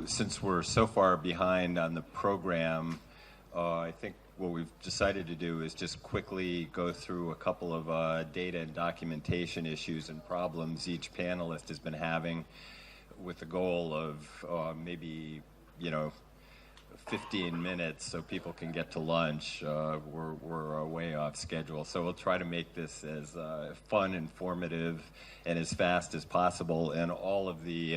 since we're so far behind on the program, I think what we've decided to do is just quickly go through a couple of data and documentation issues and problems each panelist has been having, with the goal of maybe, 15 minutes so people can get to lunch. We're way off schedule, so we'll try to make this as fun, informative, and as fast as possible. And all of the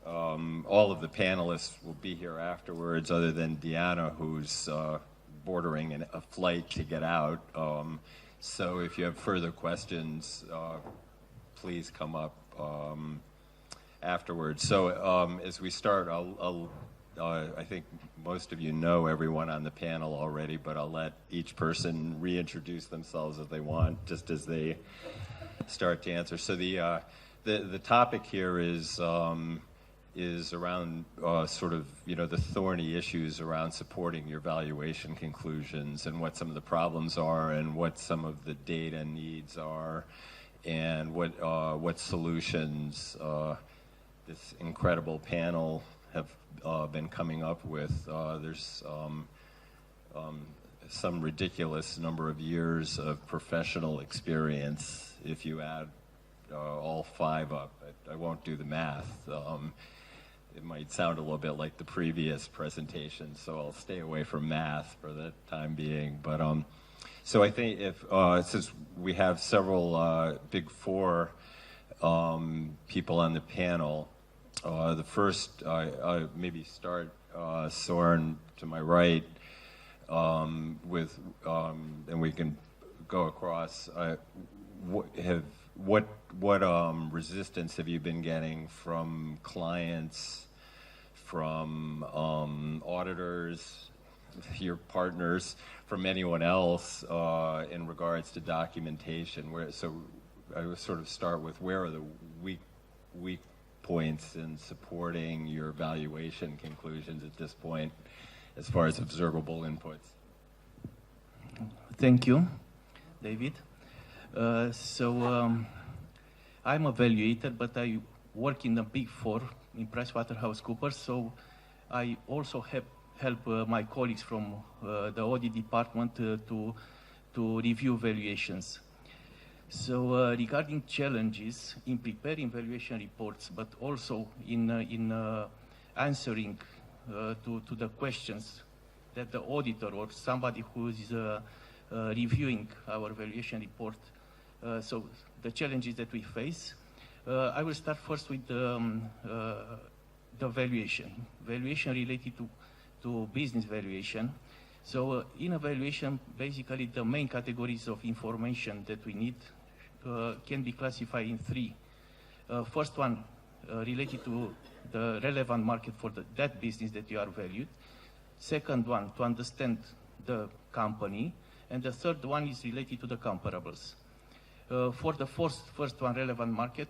panelists will be here afterwards, other than Diana, who's bordering a flight to get out. So if you have further questions, please come up afterwards. So as we start, I think most of you know everyone on the panel already, but I'll let each person reintroduce themselves if they want, just as they start to answer. So the topic here is around sort of, the thorny issues around supporting your valuation conclusions, and what some of the problems are, and what some of the data needs are, and what solutions this incredible panel have been coming up with. There's some ridiculous number of years of professional experience if you add all 5 up. I won't do the math. It might sound a little bit like the previous presentation, so I'll stay away from math for the time being. But so I think since we have several Big Four people on the panel, the first, I maybe start, Soren, to my right, with, and we can go across. What resistance have you been getting from clients, from auditors, your partners, from anyone else in regards to documentation? So I would sort of start with, where are the weak points in supporting your valuation conclusions at this point, as far as observable inputs? Thank you, David. I'm a valuator, but I work in the Big Four in PricewaterhouseCoopers, so I also help my colleagues from the audit department to review valuations. So regarding challenges in preparing valuation reports, but also in answering to the questions that the auditor or somebody who is reviewing our valuation report, so the challenges that we face, I will start first with the valuation related to business valuation. So in a valuation, basically the main categories of information that we need can be classified in 3. First one related to the relevant market for that business that you are valued. Second one, to understand the company. And the third one is related to the comparables. For the first one, relevant market,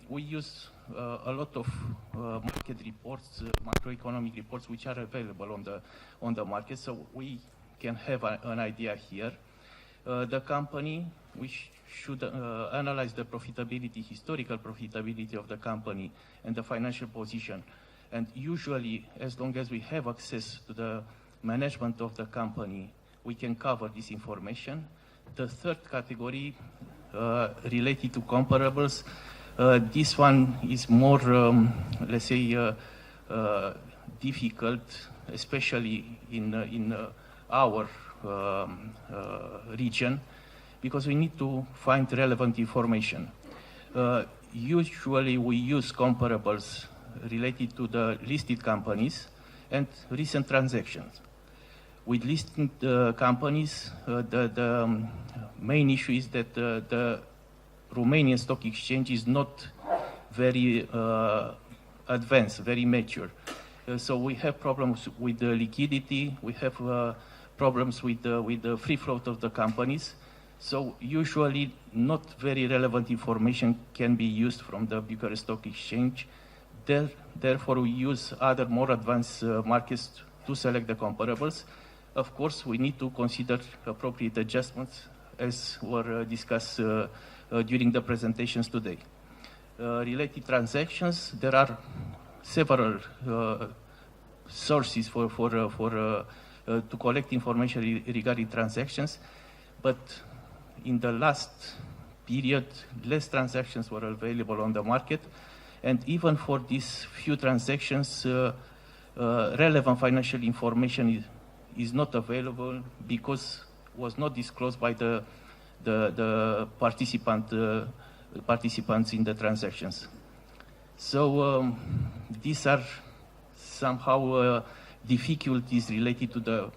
we use a lot of market reports, macroeconomic reports, which are available on the market, so we can have an idea here. The company, we should analyze the profitability, historical profitability of the company and the financial position. And usually, as long as we have access to the management of the company, we can cover this information. The third category, related to comparables, this one is more, let's say, difficult, especially in our region, because we need to find relevant information. Usually we use comparables related to the listed companies and recent transactions. With listed companies, the main issue is that the Romanian stock exchange is not very advanced, very mature. So we have problems with the liquidity, we have problems with the free float of the companies. So usually not very relevant information can be used from the Bucharest Stock Exchange. Therefore we use other more advanced markets to select the comparables. Of course, we need to consider appropriate adjustments as were discussed during the presentations today. Related transactions, there are several sources to collect information regarding transactions, but in the last period, less transactions were available on the market, and even for these few transactions, relevant financial information is not available because was not disclosed by the participants in the transactions. So these are somehow difficulties related to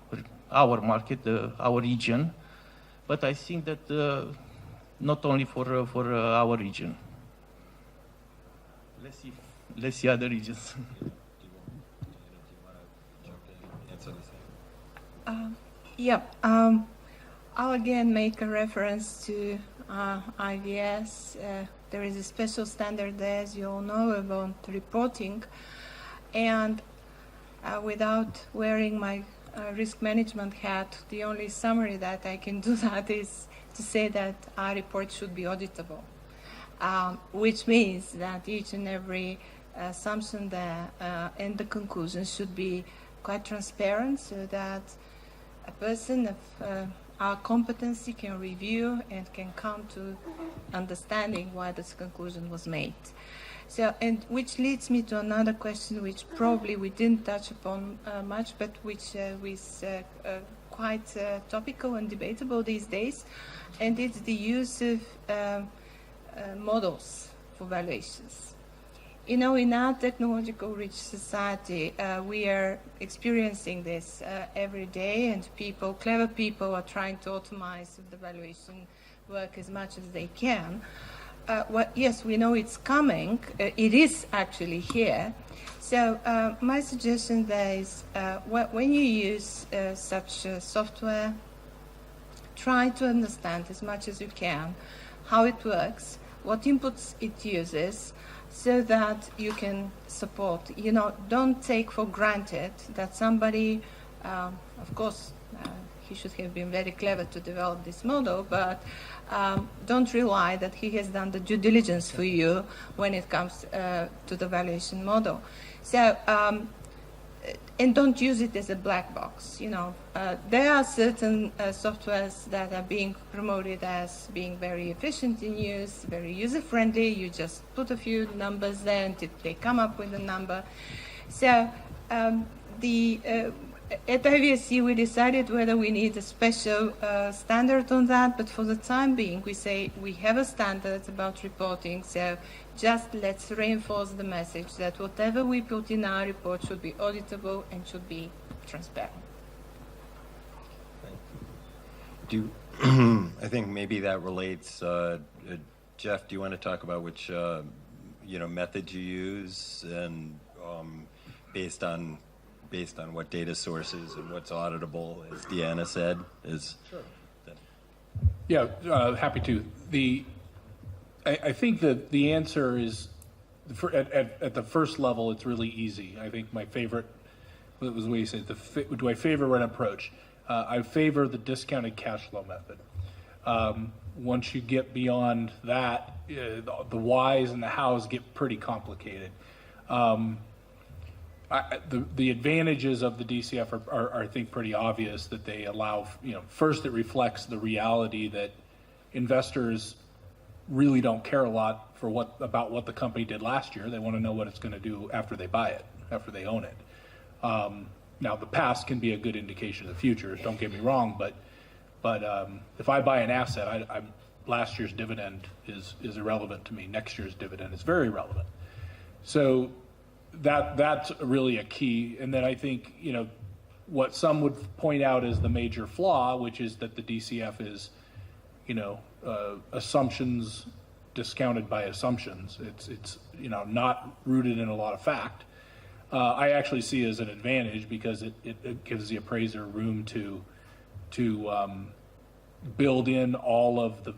our market, our region, but I think that not only for our region. Let's see other regions. Yeah, I'll again make a reference to IVS. There is a special standard there, as you all know, about reporting. And without wearing my risk management hat, the only summary that I can do that is to say that our report should be auditable, which means that each and every assumption there and the conclusions should be quite transparent so that a person of our competency can review and can come to understanding why this conclusion was made. So, and which leads me to another question which probably we didn't touch upon much, but which is quite topical and debatable these days, and it's the use of models for valuations. You know, in our technological rich society, we are experiencing this every day, and clever people are trying to automate the valuation work as much as they can. Yes, we know it's coming. It is actually here. So my suggestion there is when you use such software, try to understand as much as you can how it works, what inputs it uses, so that you can support. You know, don't take for granted that somebody, of course, he should have been very clever to develop this model, but don't rely that he has done the due diligence for you when it comes to the valuation model. So, and don't use it as a black box. You know, there are certain softwares that are being promoted as being very efficient in use, very user-friendly. You just put a few numbers there and they come up with a number. So at IVSC, we decided whether we need a special standard on that, but for the time being, we say we have a standard about reporting, so just let's reinforce the message that whatever we put in our report should be auditable and should be transparent. I think maybe that relates. Jeff, do you want to talk about which method you use and based on what data sources and what's auditable, as Deanna said? Sure. Yeah, happy to. I think that the answer is, at the first level, it's really easy. I think my favorite, what was the way you said, do I favor an approach? I favor the discounted cash flow method. Once you get beyond that, the whys and the hows get pretty complicated. The advantages of the DCF are, I think, pretty obvious, that they allow, first it reflects the reality that investors really don't care a lot about what the company did last year. They want to know what it's going to do after they buy it, after they own it. Now, the past can be a good indication of the future, don't get me wrong, but if I buy an asset, last year's dividend is irrelevant to me. Next year's dividend is very relevant. So that's really a key. And then I think, what some would point out as the major flaw, which is that the DCF is, assumptions discounted by assumptions. It's not rooted in a lot of fact. I actually see as an advantage because it gives the appraiser room to build in all of the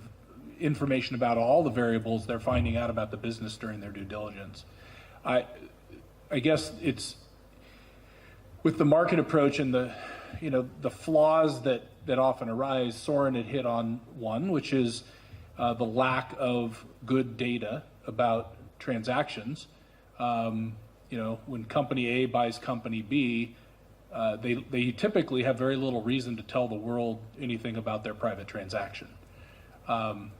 information about all the variables they're finding out about the business during their due diligence. I guess it's with the market approach and the flaws that often arise. Soren had hit on one, which is the lack of good data about transactions. when company A buys company B, they typically have very little reason to tell the world anything about their private transaction. But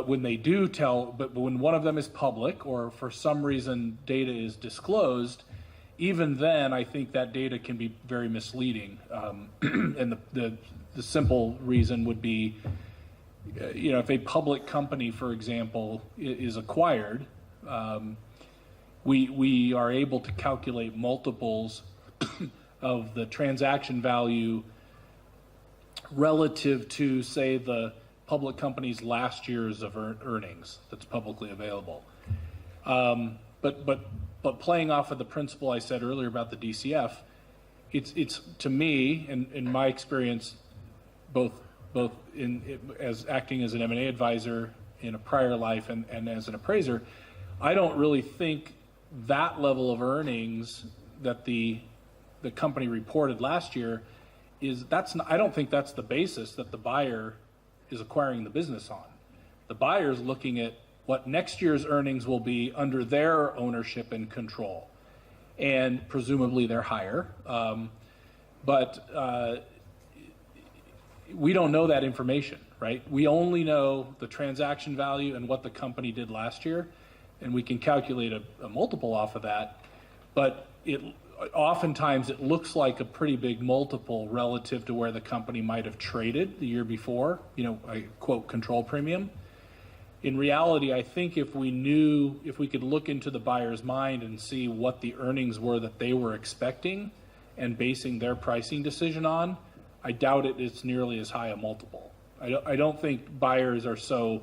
when they do tell, but when one of them is public or for some reason data is disclosed, even then I think that data can be very misleading. And the simple reason would be, if a public company, for example, is acquired, we are able to calculate multiples of the transaction value relative to, say, the public company's last year's of earnings that's publicly available. But playing off of the principle I said earlier about the DCF, it's to me, in my experience, both as acting as an M&A advisor in a prior life and as an appraiser, I don't really think that level of earnings that the company reported last year I don't think that's the basis that the buyer is acquiring the business on. The buyer's looking at what next year's earnings will be under their ownership and control, and presumably they're higher. But we don't know that information, right? We only know the transaction value and what the company did last year, and we can calculate a multiple off of that. But oftentimes it looks like a pretty big multiple relative to where the company might have traded the year before, I quote control premium. In reality, I think if we could look into the buyer's mind and see what the earnings were that they were expecting and basing their pricing decision on, I doubt it's nearly as high a multiple. I don't think buyers are so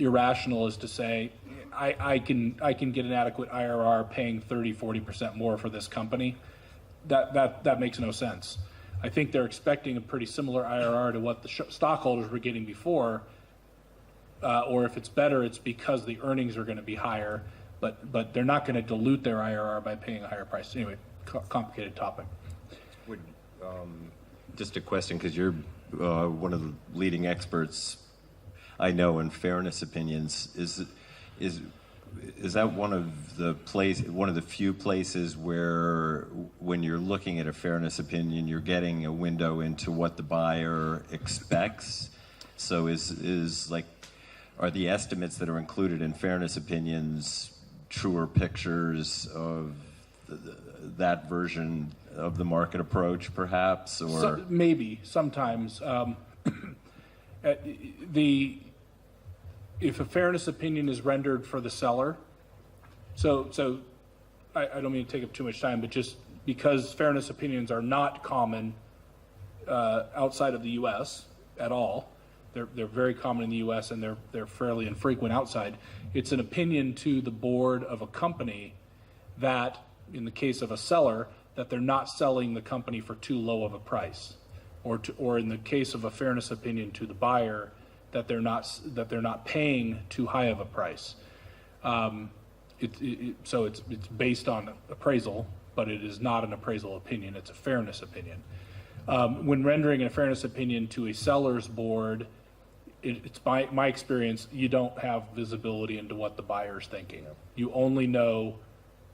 irrational as to say, I can get an adequate IRR paying 30-40% more for this company. That makes no sense. I think they're expecting a pretty similar IRR to what the stockholders were getting before, or if it's better, it's because the earnings are going to be higher, but they're not going to dilute their IRR by paying a higher price. Anyway, complicated topic. Just a question, because you're one of the leading experts I know in fairness opinions. Is that one of the few places where, when you're looking at a fairness opinion, you're getting a window into what the buyer expects? So are the estimates that are included in fairness opinions truer pictures of that version of the market approach, perhaps? Or maybe sometimes. If a fairness opinion is rendered for the seller, so I don't mean to take up too much time, but just because fairness opinions are not common outside of the U.S. at all, they're very common in the U.S. and they're fairly infrequent outside. It's an opinion to the board of a company that, in the case of a seller, that they're not selling the company for too low of a price, or in the case of a fairness opinion to the buyer, that they're not paying too high of a price. So it's based on appraisal, but it is not an appraisal opinion. It's a fairness opinion. When rendering a fairness opinion to a seller's board, it's my experience, you don't have visibility into what the buyer's thinking. You only know,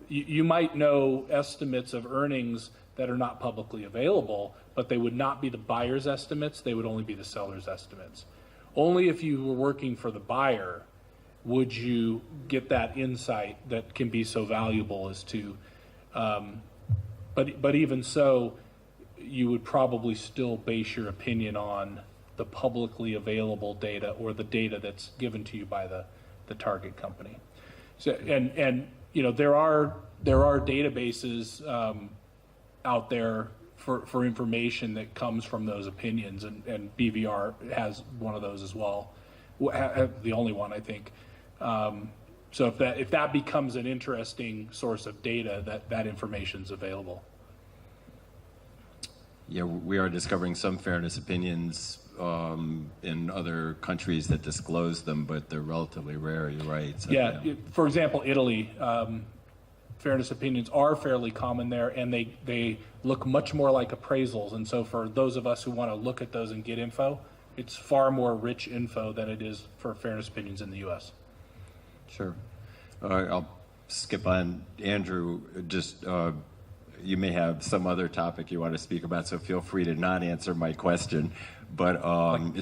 you might know estimates of earnings that are not publicly available, but they would not be the buyer's estimates. They would only be the seller's estimates. Only if you were working for the buyer would you get that insight that can be so valuable as to, but even so, you would probably still base your opinion on the publicly available data or the data that's given to you by the target company. So, and there are databases out there for information that comes from those opinions, and BVR has one of those as well, the only one, I think. So if that becomes an interesting source of data, that information's available. Yeah, we are discovering some fairness opinions in other countries that disclose them, but they're relatively rare. You're right. So, yeah. For example, Italy. Fairness opinions are fairly common there, and they look much more like appraisals. And so for those of us who want to look at those and get info, it's far more rich info than it is for fairness opinions in the U.S. Sure. I'll skip on Andrew. Just you may have some other topic you want to speak about, so feel free to not answer my question. But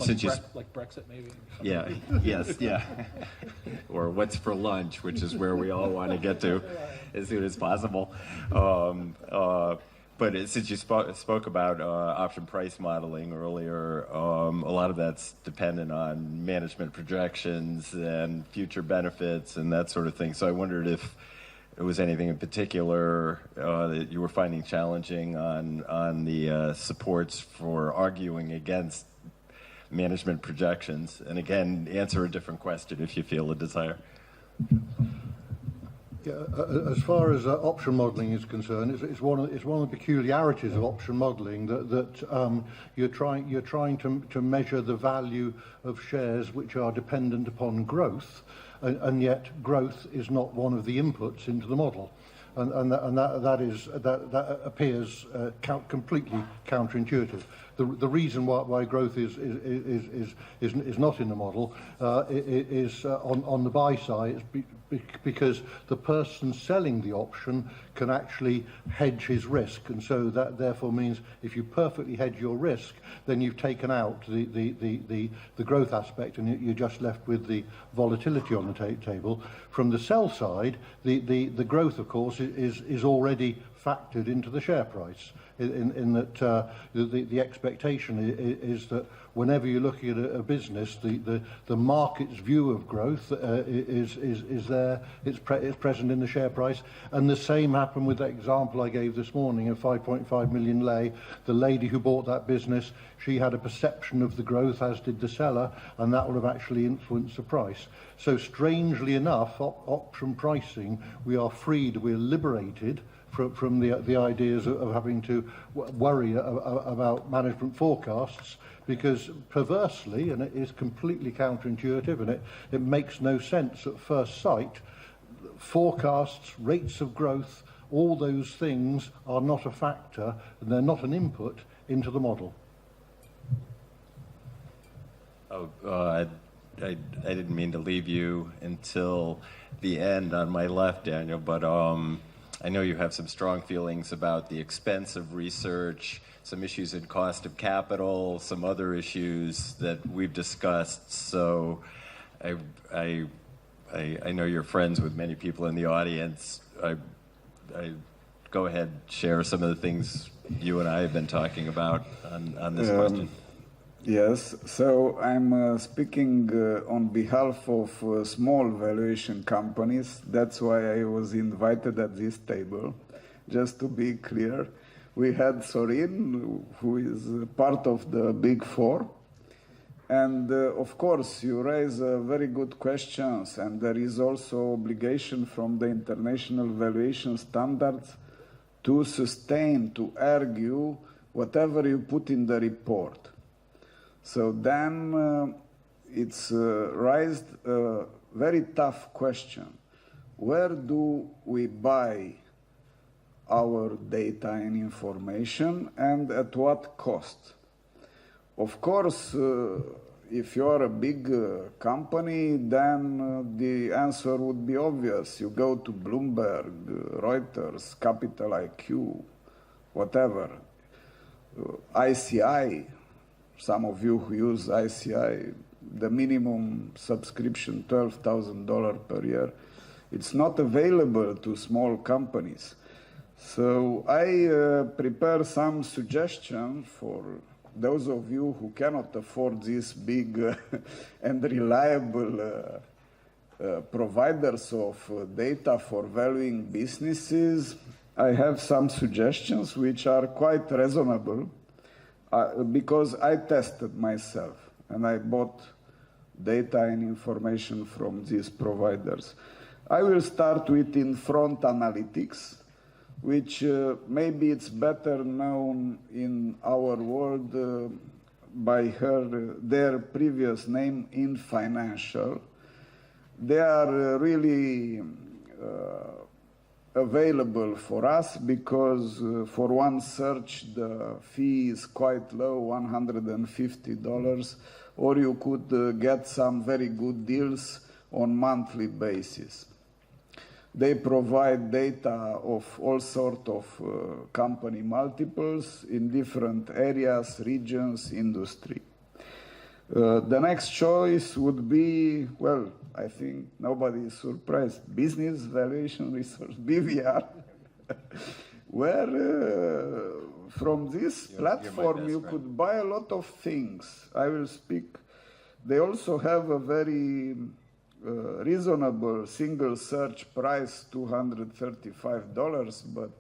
since like Brexit, maybe. Yeah. Yes. Yeah. Or what's for lunch, which is where we all want to get to as soon as possible. But since you spoke about option price modeling earlier, a lot of that's dependent on management projections and future benefits and that sort of thing. So I wondered if there was anything in particular that you were finding challenging on the supports for arguing against management projections. And again, answer a different question if you feel a desire. Yeah, as far as option modelling is concerned, it's one of the peculiarities of option modelling that you're trying to measure the value of shares which are dependent upon growth, and yet growth is not one of the inputs into the model, and that appears completely counterintuitive. The reason why growth is not in the model is on the buy side. Because the person selling the option can actually hedge his risk, and so that therefore means if you perfectly hedge your risk, then you've taken out the growth aspect, and you're just left with the volatility on the table. From the sell side, the growth, of course, is already factored into the share price. In that the expectation is that whenever you're looking at a business, the market's view of growth is there. It's present in the share price. And the same happened with the example I gave this morning of 5.5 million lei. The lady who bought that business, she had a perception of the growth, as did the seller, and that would have actually influenced the price. So strangely enough, option pricing, we are freed, we're liberated from the ideas of having to worry about management forecasts, because perversely, and it is completely counterintuitive, and it makes no sense at first sight, forecasts, rates of growth, all those things are not a factor, and they're not an input into the model. I didn't mean to leave you until the end on my left, Daniel, but I know you have some strong feelings about the expense of research, some issues in cost of capital, some other issues that we've discussed. So I know you're friends with many people in the audience. I go ahead, share some of the things you and I have been talking about on this question. Yes, so I'm speaking on behalf of small valuation companies. That's why I was invited at this table. Just to be clear, we had Sorin, who is part of the Big Four. And of course, you raise very good questions, and there is also obligation from the international valuation standards to sustain, to argue whatever you put in the report. So then it's raised a very tough question. Where do we buy our data and information, and at what cost? Of course, if you're a big company, then the answer would be obvious. You go to Bloomberg, Reuters, Capital IQ, whatever, ICI. Some of you who use ICI, the minimum subscription, $12,000 per year, it's not available to small companies. So I prepare some suggestions for those of you who cannot afford these big and reliable providers of data for valuing businesses. I have some suggestions which are quite reasonable. Because I tested myself and I bought data and information from these providers. I will start with in-front analytics, which maybe it's better known in our world by their previous name, In Financial. They are really available for us because for one search the fee is quite low, $150, or you could get some very good deals on monthly basis. They provide data of all sorts of company multiples in different areas, regions, industry. The next choice would be, well, I think nobody is surprised, Business Valuation Research, BVR, where from this platform you could buy a lot of things. I will speak. They also have a very reasonable single search price, $235, but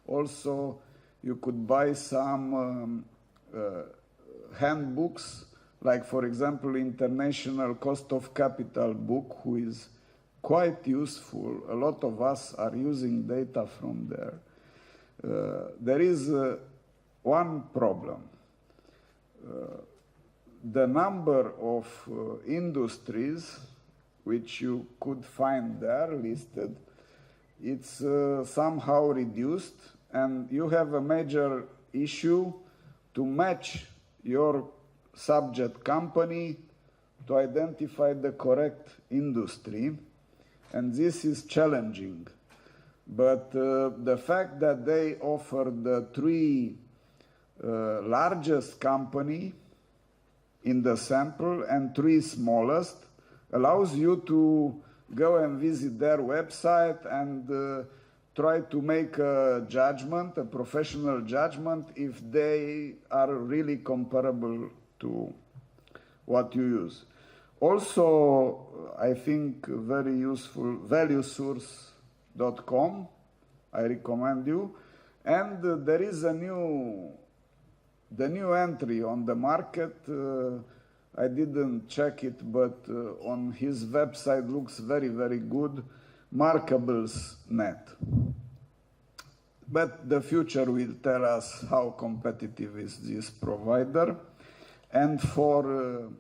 also you could buy some handbooks, like for example International Cost of Capital book, who is quite useful. A lot of us are using data from there. There is one problem. The number of industries which you could find there listed, it's somehow reduced, and you have a major issue to match your subject company to identify the correct industry, and this is challenging. But the fact that they offer the three largest company in the sample and three smallest allows you to go and visit their website and try to make a judgment, a professional judgment, if they are really comparable to what you use. Also, I think very useful, valuesource.com, I recommend you. And there is the new entry on the market. I didn't check it, but on his website looks very, very good, Markables.net. But the future will tell us how competitive is this provider. And for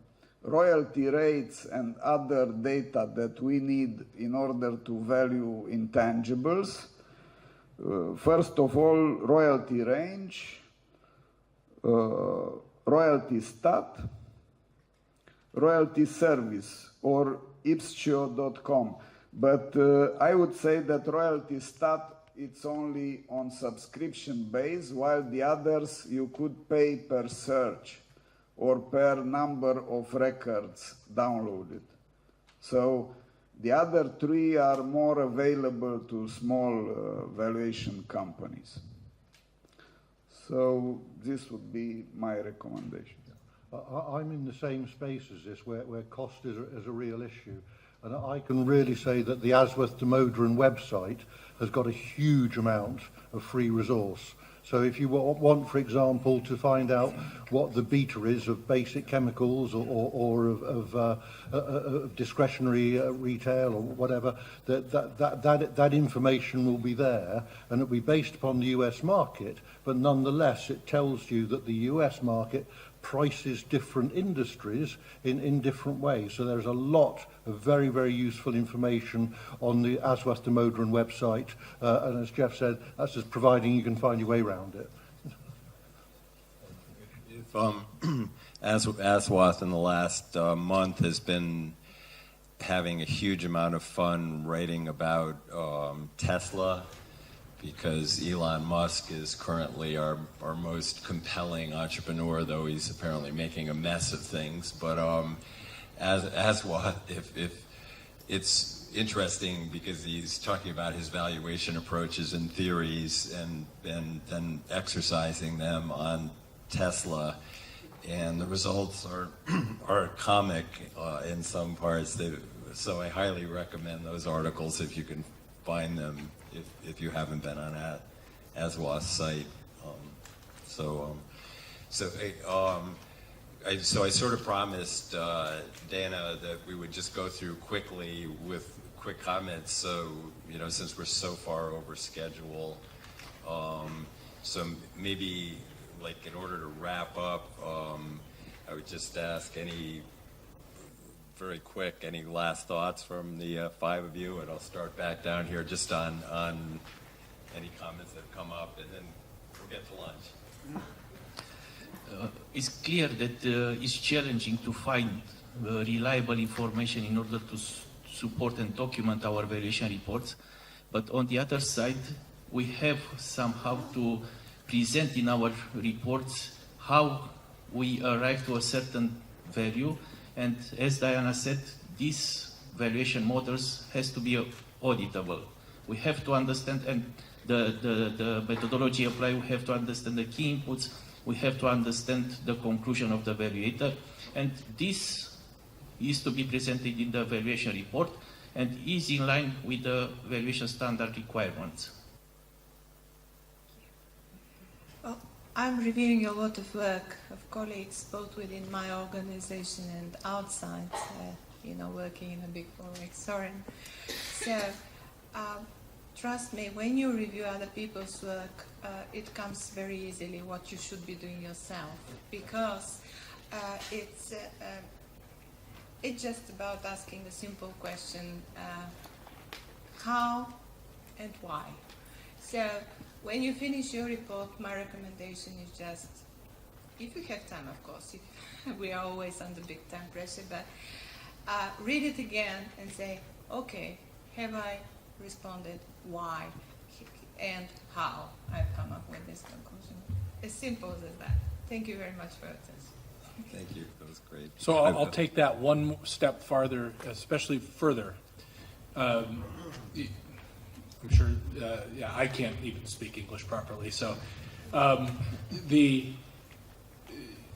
royalty rates and other data that we need in order to value intangibles, first of all, royalty range, royalty stat, royalty service, or ipscio.com. But I would say that royalty stat, it's only on subscription base, while the others you could pay per search or per number of records downloaded. So the other three are more available to small valuation companies. So this would be my recommendation. I'm in the same space as this, where cost is a real issue. And I can really say that the Asworth Damodaran website has got a huge amount of free resource. So if you want, for example, to find out what the beta is of basic chemicals or of discretionary retail or whatever, that information will be there, and it'll be based upon the US market, but nonetheless it tells you that the US market prices different industries in different ways. So there's a lot of very, very useful information on the Asworth Damodaran website, and as Jeff said, that's just providing you can find your way around it. If Asworth in the last month has been having a huge amount of fun writing about Tesla, because Elon Musk is currently our most compelling entrepreneur, though he's apparently making a mess of things. But if it's interesting because he's talking about his valuation approaches and theories and then exercising them on Tesla, and the results are comic in some parts. So I highly recommend those articles if you can find them, if you haven't been on Asworth's site. So I sort of promised Dana that we would just go through quickly with quick comments. So since we're so far over schedule, so maybe like in order to wrap up, I would just ask very quick, any last thoughts from the five of you? And I'll start back down here just on any comments that have come up, and then we'll get to lunch. It's clear that it's challenging to find reliable information in order to support and document our valuation reports. But on the other side, we have somehow to present in our reports how we arrive to a certain value. And as Diana said, these valuation models has to be auditable. We have to understand, and the methodology applied, we have to understand the key inputs, we have to understand the conclusion of the evaluator, and this is to be presented in the valuation report and is in line with the valuation standard requirements. Well, I'm reviewing a lot of work of colleagues, both within my organization and outside, working in a big four like Soren. So, trust me, when you review other people's work, it comes very easily what you should be doing yourself, because it's just about asking the simple question, how and why. So when you finish your report, my recommendation is just, if you have time, of course, we are always under big time pressure, but read it again and say, okay, have I responded, why, and how I've come up with this conclusion. As simple as that. Thank you very much for your attention. Thank you. That was great. So I'll take that one step farther, especially further. I'm sure, I can't even speak English properly. So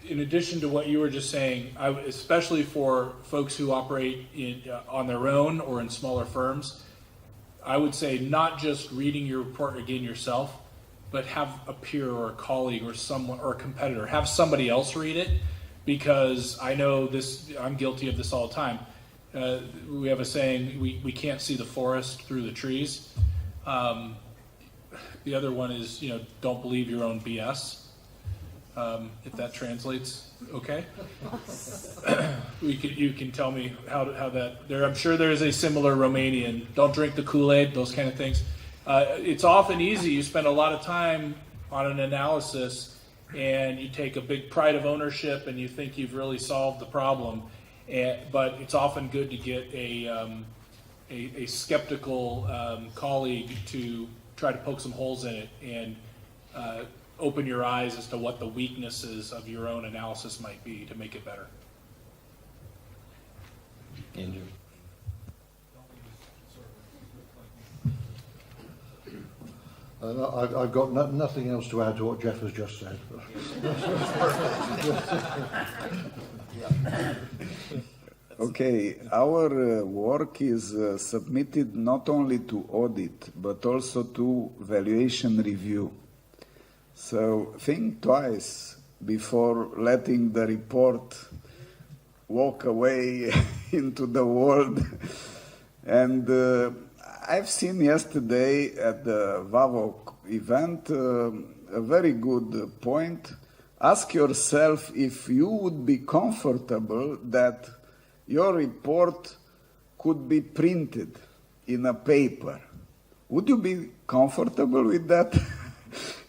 in addition to what you were just saying, especially for folks who operate on their own or in smaller firms, I would say not just reading your report again yourself, but have a peer or a colleague or someone or a competitor, have somebody else read it, because I know this, I'm guilty of this all the time. We have a saying, we can't see the forest through the trees. The other one is, don't believe your own BS. If that translates, okay. You can tell me how that. I'm sure there is a similar Romanian. Don't drink the Kool-Aid. Those kind of things. It's often easy. You spend a lot of time on an analysis, and you take a big pride of ownership, and you think you've really solved the problem. But it's often good to get a skeptical colleague to try to poke some holes in it and open your eyes as to what the weaknesses of your own analysis might be to make it better. Andrew. I've got nothing else to add to what Jeff has just said. Okay, our work is submitted not only to audit, but also to valuation review. So think twice before letting the report walk away into the world. And I've seen yesterday at the VAVOC event a very good point. Ask yourself if you would be comfortable that your report could be printed in a paper. Would you be comfortable with that?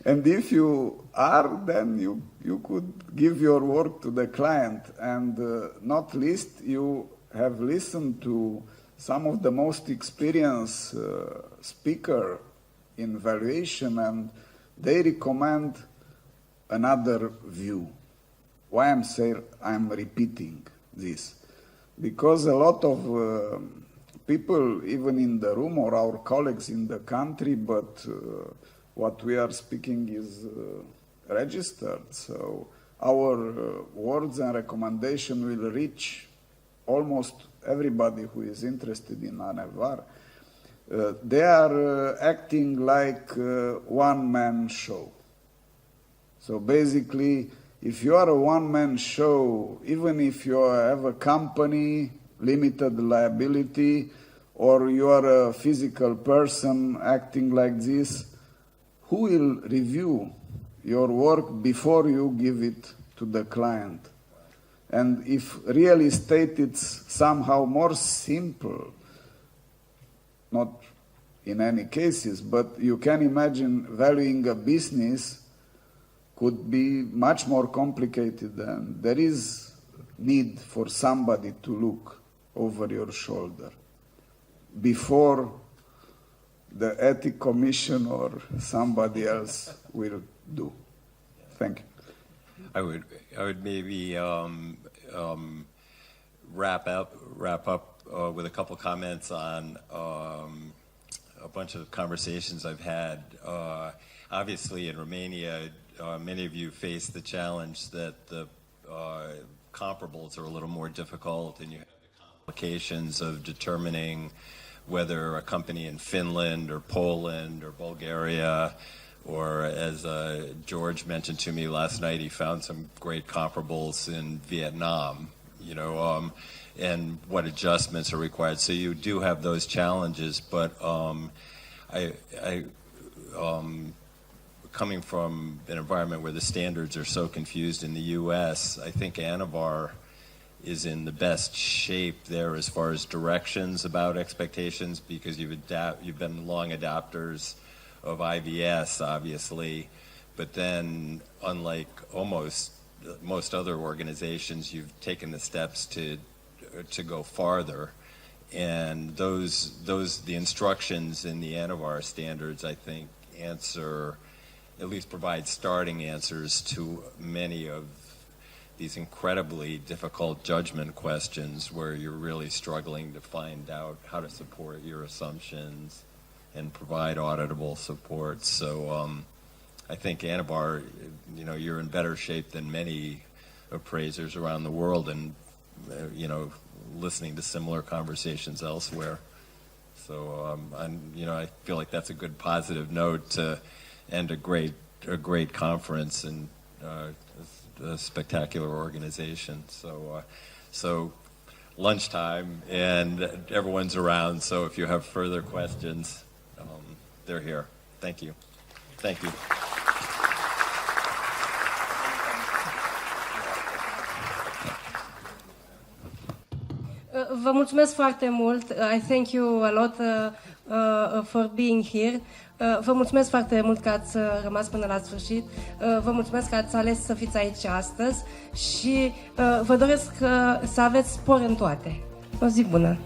And if you are, then you could give your work to the client. And not least, you have listened to some of the most experienced speaker in valuation, and they recommend another view. Why I'm repeating this? Because a lot of people, even in the room or our colleagues in the country, but what we are speaking is registered. So our words and recommendation will reach almost everybody who is interested in Anevar. They are acting like one-man show. So basically, if you are a one-man show, even if you have a company, limited liability, or you are a physical person acting like this, who will review your work before you give it to the client? And if real estate is somehow more simple, not in any cases, but you can imagine valuing a business could be much more complicated, and there is need for somebody to look over your shoulder. before the Ethics Commission or somebody else will do. Thank you. I would maybe wrap up with a couple comments on a bunch of conversations I've had. Obviously, in Romania, many of you face the challenge that the comparables are a little more difficult, and you have the complications of determining whether a company in Finland or Poland or Bulgaria, or as George mentioned to me last night, he found some great comparables in Vietnam, and what adjustments are required. So you do have those challenges, but coming from an environment where the standards are so confused in the U.S., I think Anevar is in the best shape there as far as directions about expectations, because you've been long adopters of IVS, obviously, but then unlike most other organizations, you've taken the steps to go farther, and the instructions in the Anevar standards, I think, at least provide starting answers to many of these incredibly difficult judgment questions where you're really struggling to find out how to support your assumptions and provide auditable support. So I think Anevar, you're in better shape than many appraisers around the world, and listening to similar conversations elsewhere. So I feel like that's a good positive note to end a great conference and a spectacular organization. So lunchtime, and everyone's around. So if you have further questions, they're here. Thank you. Thank you. Vă mulțumesc foarte mult. I thank you a lot for being here. Vă mulțumesc foarte mult că ați rămas până la sfârșit. Vă mulțumesc că ați ales să fiți aici astăzi și vă doresc să aveți spor în toate. O zi bună!